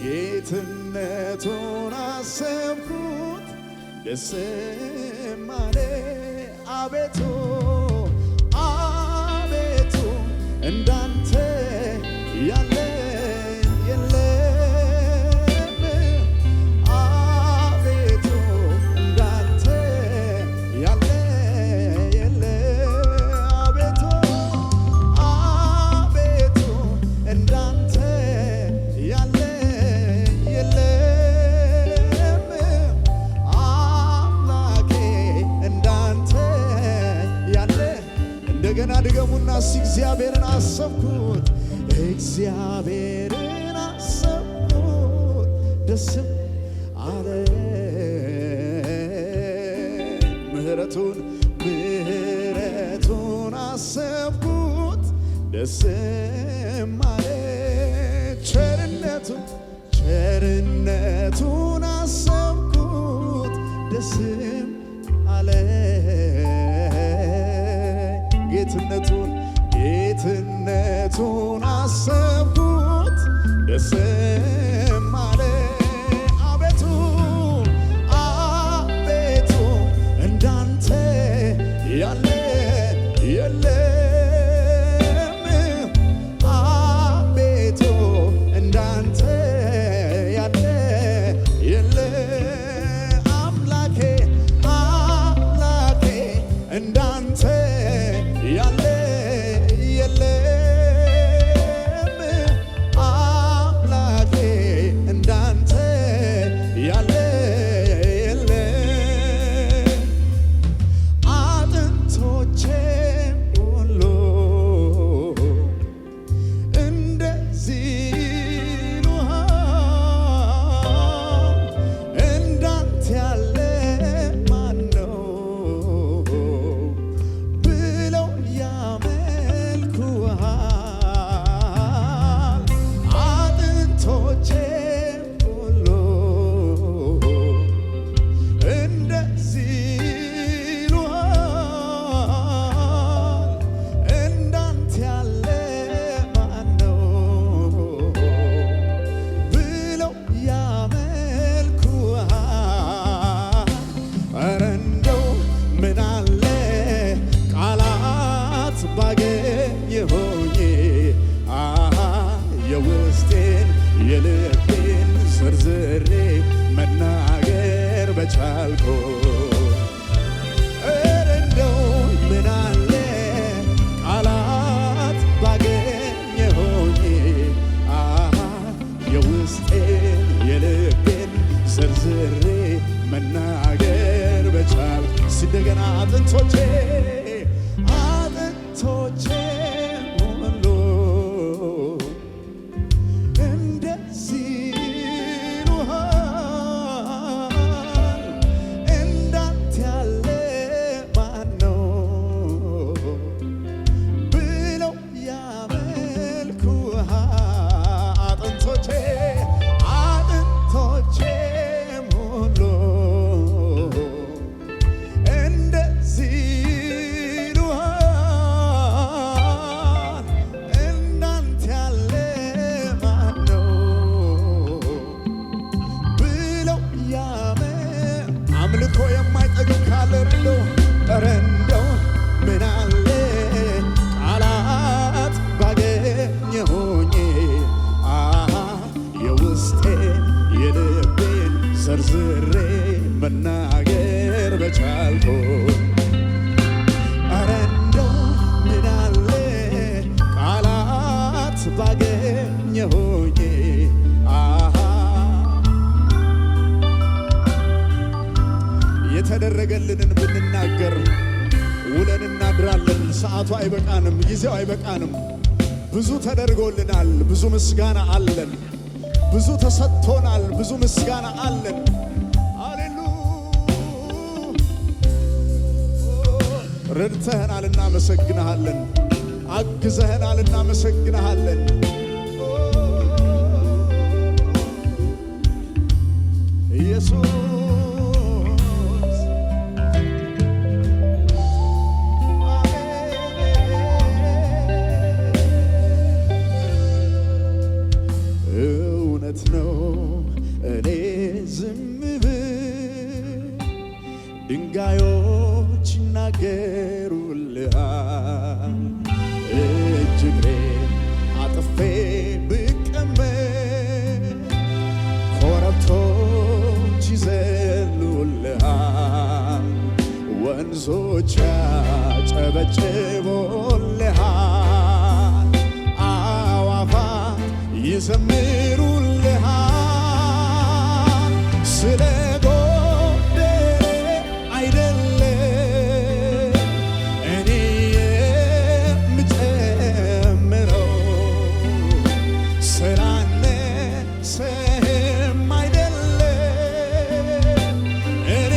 ጌትነቱን አሰብኩት ደስም አለኝ አቤቱ አቤቱ እንዳንተ ያለ የለም አቤቱ እንዳንተ ያለ የለም አቤቱ አቤቱ እንዳንተ ያለ የለም አምላኬ እንዳንተ ያለ እንደገና ድገሙና እስቲ እግዚአብሔርን አሰብኩት እግዚአብሔርን አሰብኩት ደስም አለኝ ምሕረቱን አሰብኩት ደስም አለኝ ቸርነቱን አሰብኩት ደስም አለኝ ጌትነቱን አሰብኩት ደስም አለኝ አቤቱ አቤቱ እንዳንተ ያለ የለም አቤቱ እንዳንተ ያለ የለም አምላኬ እንዳንተ ያለ የለም አምላኬ እንዳንተ ያለ የለም አጥንቶቼም ሁሉ እንደዚህ ይሉሃል እንዳንተ ያለ ማነው ብለው ያመልኩሃል አጥንቶቼም ሁሉ እንደዚህ ይሉሃል እንዳንተ ያለ ማነው ብለው ያመልኩሃል ኧረ እንደው ምን አለ ቃላት ባገኘሁኝ የውስጤን የልቤን ዘርዝሬ መናገር በቻልኩ ኧረ እንደው ምን አለ ቃላት ባገኘሁኝ የውስጤን የልቤን ዘርዝሬ መናገር በቻልኩ እንደገና አጥንቶቼ ሁሉ እንደዚህ ይሉሃል እንዳንተ ያለ ማነው ብለው ያመልኩሃል አጥንቶቼም ሁሉ እንደዚህ ይሉሃል እንዳንተ ያለ ማነው ብለው አምልኮ የማይጠግብ ካለ ኧረ እንደው ምን አለ ቃላት ባገኘሁኝ የውስጤን የልቤን ዘርዝሬ መናገር በቻልኩ ኧረ እንደው ምን አለ ቃላት ባገኘሁኝ የተደረገልንን ብንናገር ውለን እናድራለን። ሰዓቱ አይበቃንም፣ ጊዜው አይበቃንም። ብዙ ተደርጎልናል፣ ብዙ ምስጋና አለን። ብዙ ተሰጥቶናል፣ ብዙ ምስጋና አለን። ረድተህናል፣ እናመሰግንሃለን። አግዘህናል፣ እናመሰግንሃለን። ኢየሱስ ድንጋዮች ይናገሩልሃል። እጅ እግሬን አጥፌ ብቀመጥ ኮረብቶች ይዘሉልሃል። ወንዞች ያጨበጭቡልሃል። አዕዋፋት ይዘምሩልሃል። ስለ ጎደለ አይደለም እኔ የምጨምረው፣ ስላነሰህም አይደለም እኔ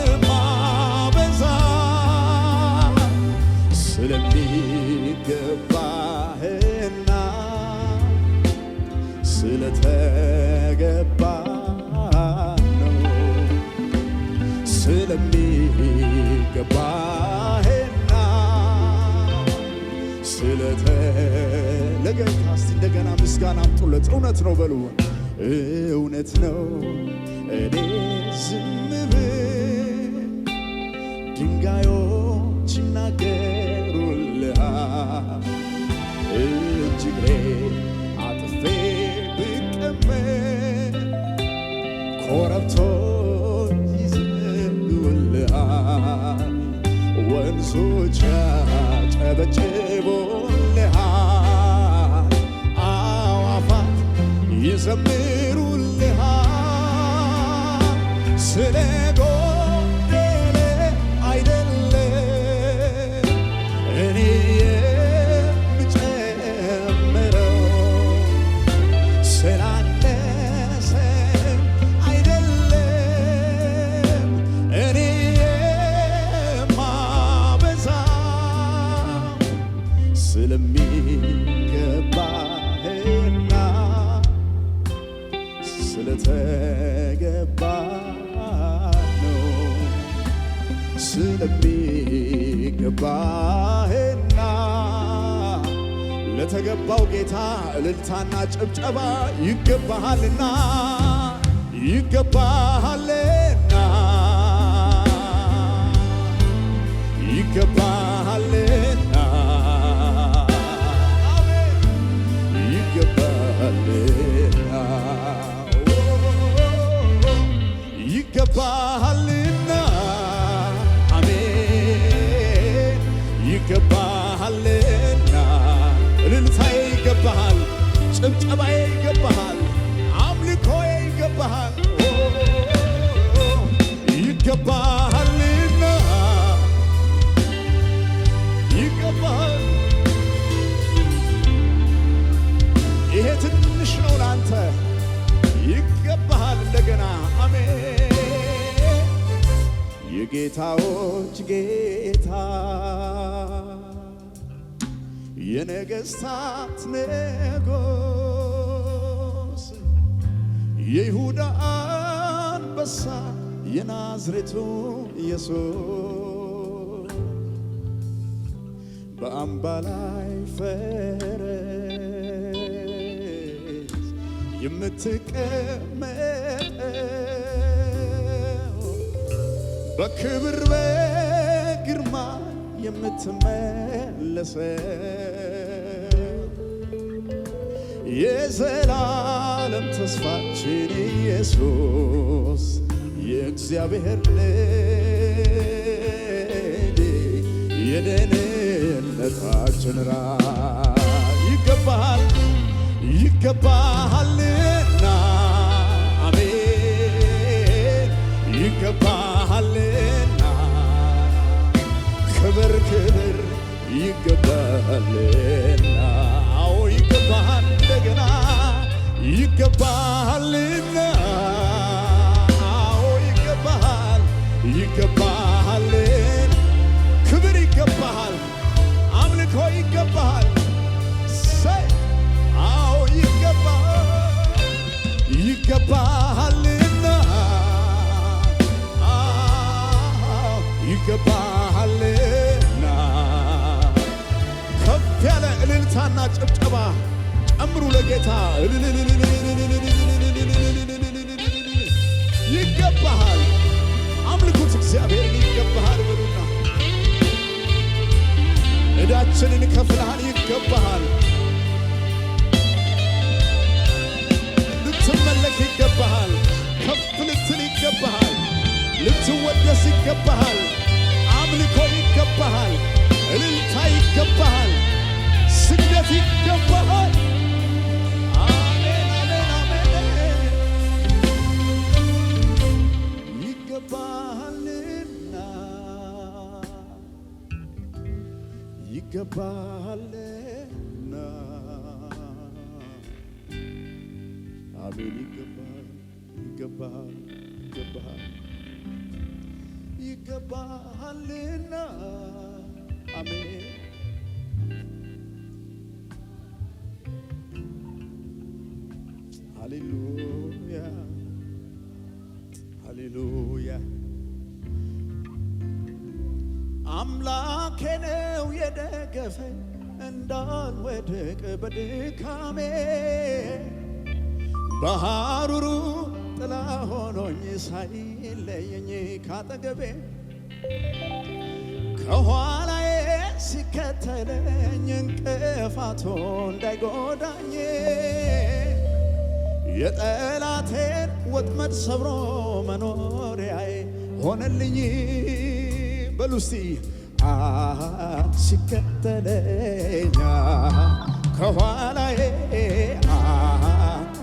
የማበዛ፣ ስለሚገባህና ስለተገባ ነው። ስለሚገባህና ለጌታ እስቲ እንደገና ምስጋና አምጡለት። እውነት ነው በሉ። እውነት ነው እኔ ዝም ብል ድንጋዮች ይናገሩልሃል። እጅ እግሬን አጥፌ ብቀመጥ ኮረብቶች ይዘሉልሃል። ወንዞች ያጨበጭቡልሃል። አዕዋፋት ይዘምሩልሃል። ስለ ጎደለ አይደለም እኔ የምጨምረው፣ ስላነሰኝ አይደለም እኔ የማበዛ፣ ስለሚገባህና ስለተገባ ነው። ስለሚገባህና ለተገባው ጌታ እልልታና ጭብጨባ ይገባሃልና ይገባሃልና ይገባሃልና ይገባሃልና ይገባሃልና አሜን ይገባሃልና እልልታዬ ይገባሃል፣ ጭብጨባዬ ይገባሃል፣ አምልኮዬ ይገባሃል። ይገባሃልና ይገባሃል። ይሄ ትንሽ ነው ላንተ፣ ይገባሃል እንደገና አሜን። የጌታዎች ጌታ የነገሥታት ንጉሥ የይሁዳ አንበሳ የናዝሬቱ ኢየሱስ በአምባ ላይ ፈረስ የምትቀመጠው በክብር በግርማ የምትመለሰው የዘላለም ተስፋችን ኢየሱስ የእግዚአብሔር ልጅ የደህንነታችን ራስ ይገባሃል ይገባሃልና አሜን ይገባሃልና ክብር ክብር ይገባሃልና አዎ ይገባሃል እንደገና ይገባሃልና አዎ ይገባሃል ይገባሃልን ክብር ይገባሃል አምልኮ ይገባሃል አዎ ይገባሃል ይገባሃልና ይገባሃልና ከፍ ያለ እልልታና ጭብጨባ ጨምሩ ለጌታ ይገባሃል ልትወደስ ይገባሃል። አምልኮ ይገባሃል። እልልታ ይገባሃል። ስግደት ይገባሃል። አሜን አሜን አሜን። ይገባሃልና ይገባሃልና አሜን። ይገባሃል ይገባሃል ይገባሃል ይገባሃልና አሜን። ሃሌሉያ ሃሌሉያ። አምላኬ ነው የደገፈኝ እንዳልወድቅ በድካሜ በሐሩሩ ጥላ ሆኖኝ ሳይለየኝ ካጠገቤ ከኋላዬ ሲከተለኝ እንቅፋቱ እንዳይጎዳኝ የጠላቴን ወጥመድ ሰብሮ መኖሪያዬ ሆነልኝ። በሉ እስቲ ሲከተለኝ ከኋላዬ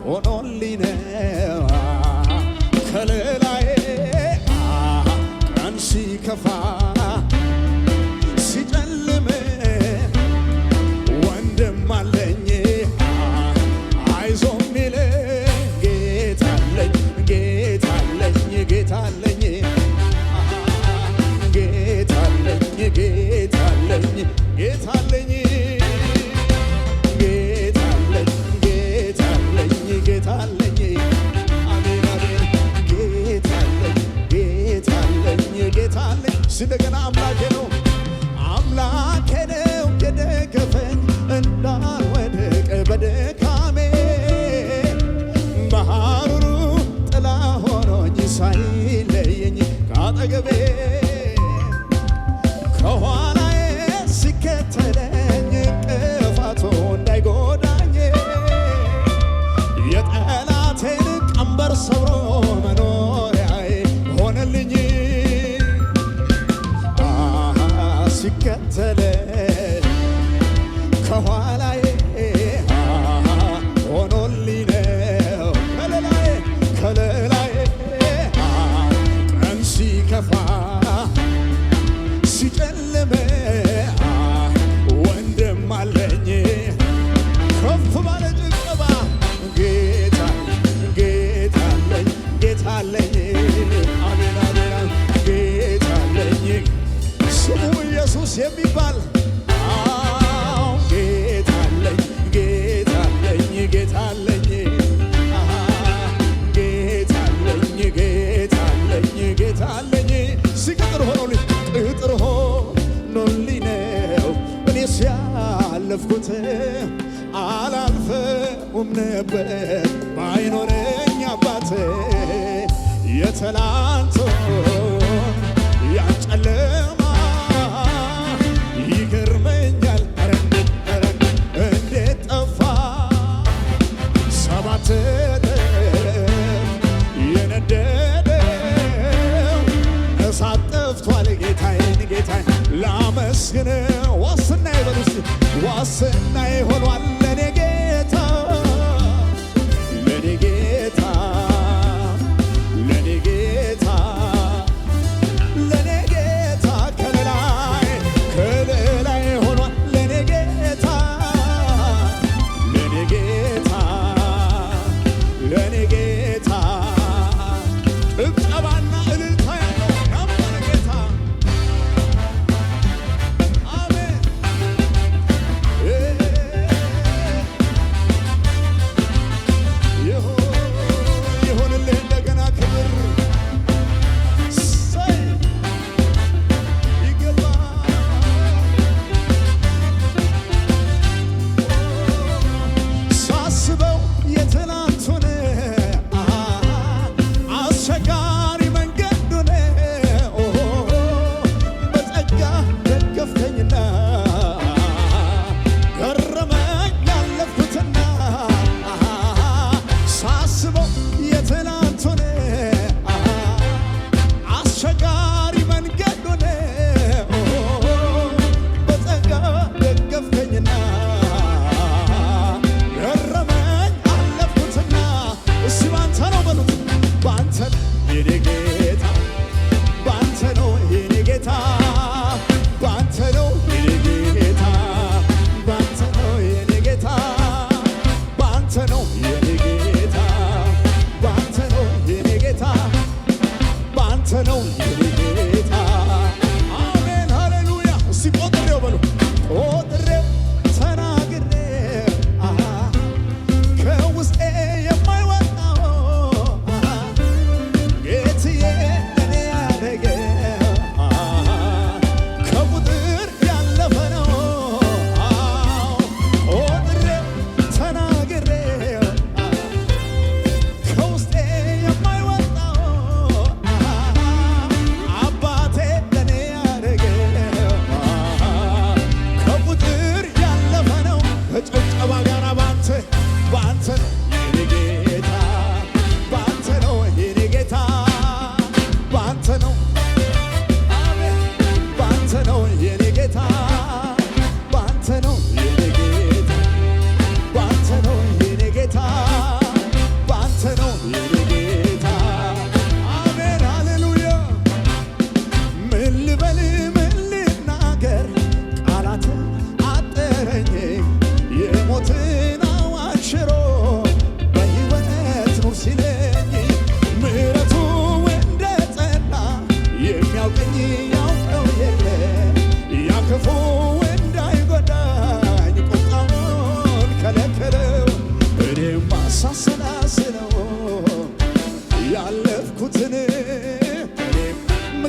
ሆኖልኝ ነው ከለላዬ ቀን ሲከፋ ሲጨልም ወንድም አለኝ አይዞህ የሚል ጌታ አለኝ ጌታ አለኝ ጌታ አለኝ ጌታ አለኝ ጌታ አለኝ ጌታ አለኝ ጌታ አለኝ አሜን አሜን። ጌታ አለኝ ጌታ አለኝ ጌታ አለኝ። እንደገና አምላኬ ነው አምላኬ ነው የደገፈኝ እንዳልወድቅ በድካሜ በሐሩሩ ጥላ ሆኖኝ ሳይለየኝ ካጠገቤ ከኋላዬ ሲከተለኝ እንቅፋቱ እንዳይጎዳኝ የጠላቴን ቀንበር ሰብሮ መኖሪያዬ ሆነልኝ። ሲከተለኝ ከኋላዬ ሆኖልኝ ነው ከለላዬ ከለላዬ ቀን ሲከፋ ሲጨልም ወንድም አለኝ ከፍ ባለ ጭብጨባ ጌታ ጌታ አለኝ ጌታ አለኝ አሜን አሜን ጌታ አለኝ ስሙ ኢየሱስ የሚባል ጌታ አለኝ ጌታ አለኝ ጌታ አለኝ ጌታ አለኝ ጌታ አለኝ ጌታ አለኝ ሲቅጥር ሆኖልኝ ቅጥር ሆኖልኝ ነው እኔ ሲያለፍኩት አላልፈውም ነበር ባይኖረኝ አባት የትላንቱን ያን ጨለማ ይገርመኛል እንዴት ጠፋ ሰባት እጥፍ የነደደው እሳት ጠፍቷል ጌታዬን ጌታዬን ላመስግን ዋስና ይበሉ እስቲ ዋስና ይሆኗል ለኔ ጌታ ለኔ ጌታ ለኔ ጌታ ለኔ ጌታ ከለላይ ከለላይ ሆኗል ለኔ ጌታ ለኔ ጌታ ለኔ ጌታ ጭብጨባና እልልታ ያለው ያመነ ጌታ አሜን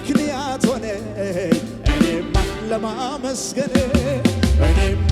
ምክንያት ሆነ እኔማ ለማመስገን እኔማ